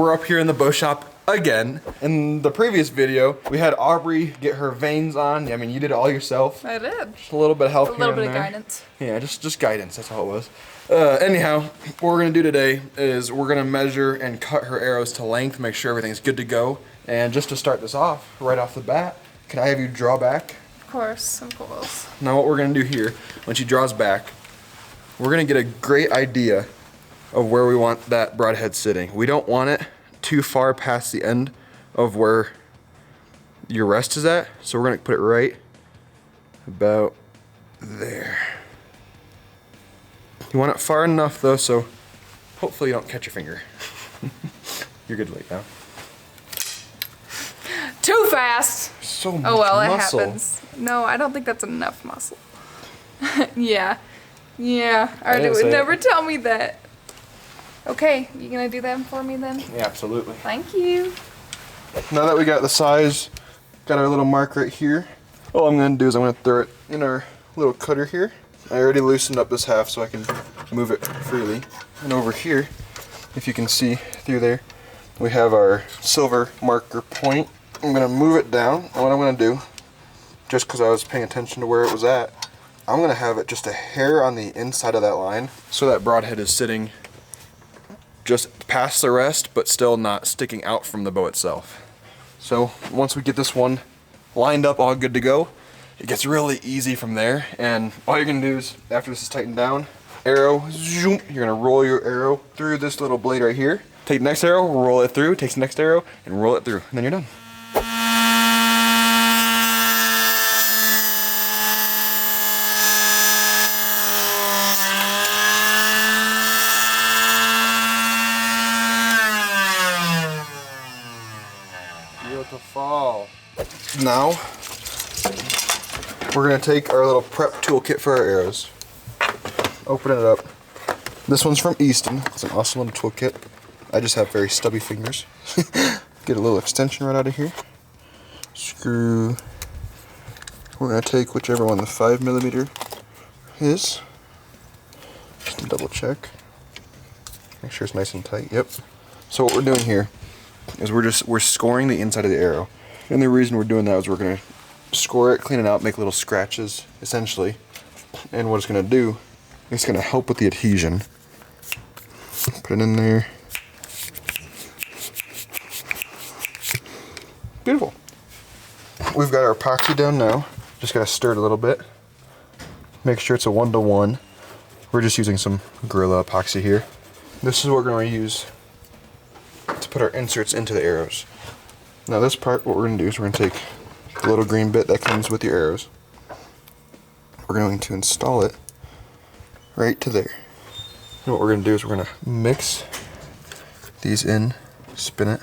we're up here in the bow shop again. In the previous video, we had Aubrey get her vanes on. I mean, you did it all yourself. I did. Just a little bit of help A here little and bit of there. guidance. Yeah, just guidance, that's all it was. Anyhow, what we're gonna do today is we're gonna measure and cut her arrows to length, make sure everything's good to go. And just to start this off, right off the bat, can I have you draw back? Of course, of course. Now what we're gonna do here, when she draws back, we're gonna get a great idea of where we want that broadhead sitting. We don't want it too far past the end of where your rest is at, so we're gonna put it right about there. You want it far enough though, so hopefully you don't catch your finger. You're good right now. Too fast! So much oh well, muscle. It happens. No, I don't think that's enough muscle. Yeah. Artie would never tell me that. Okay, you gonna do that for me then? Yeah, absolutely. Thank you. Now that we got the size, got our little mark right here, all I'm gonna do is I'm gonna throw it in our little cutter here. I already loosened up this half so I can move it freely. And over here, if you can see through there, we have our silver marker point. I'm gonna move it down, and what I'm gonna do, just because I was paying attention to where it was at, I'm gonna have it just a hair on the inside of that line, so that broadhead is sitting just past the rest, but still not sticking out from the bow itself. So once we get this one lined up, all good to go, it gets really easy from there. And all you're gonna do is, after this is tightened down, arrow, zoom, you're gonna roll your arrow through this little blade right here. Take the next arrow, roll it through, take the next arrow, and roll it through, and then you're done. Beautiful. Now, we're gonna take our little prep toolkit for our arrows. Open it up. This one's from Easton. It's an awesome little toolkit. I just have very stubby fingers. Get a little extension right out of here. Screw. We're gonna take whichever one the 5mm is. Just double check. Make sure it's nice and tight. Yep. So what we're doing here is we're scoring the inside of the arrow. And the reason we're doing that is we're gonna score it, clean it out, make little scratches, essentially. And what it's gonna do, it's gonna help with the adhesion. Put it in there. Beautiful. We've got our epoxy down now. Just gotta stir it a little bit. Make sure it's a 1-to-1. We're just using some Gorilla epoxy here. This is what we're gonna use to put our inserts into the arrows. Now this part, what we're going to do is we're going to take the little green bit that comes with your arrows. We're going to install it right to there. And what we're going to do is we're going to mix these in, spin it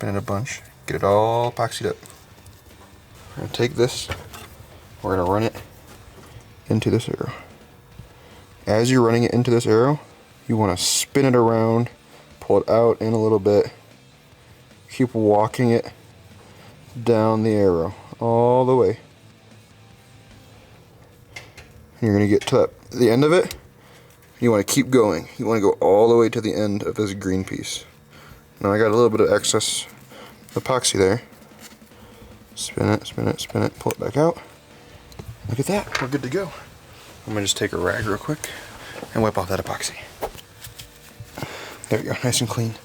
a bunch, get it all epoxied up. We're going to take this, we're going to run it into this arrow. As you're running it into this arrow, you want to spin it around, pull it out in a little bit. Keep walking it down the arrow all the way. You're going to get to the end of it. You want to keep going. You want to go all the way to the end of this green piece. Now I got a little bit of excess epoxy there. Spin it, spin it, spin it, pull it back out. Look at that, we're good to go. I'm going to just take a rag real quick and wipe off that epoxy. There we go, nice and clean.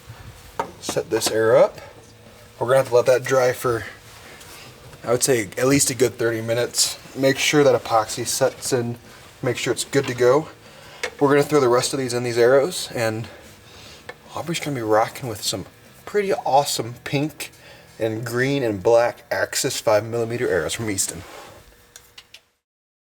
Set this arrow up. We're gonna have to let that dry for, I would say, at least a good 30 minutes. Make sure that epoxy sets in, make sure it's good to go. We're gonna throw the rest of these in these arrows, and Aubrey's gonna be rocking with some pretty awesome pink and green and black Axis 5mm arrows from Easton.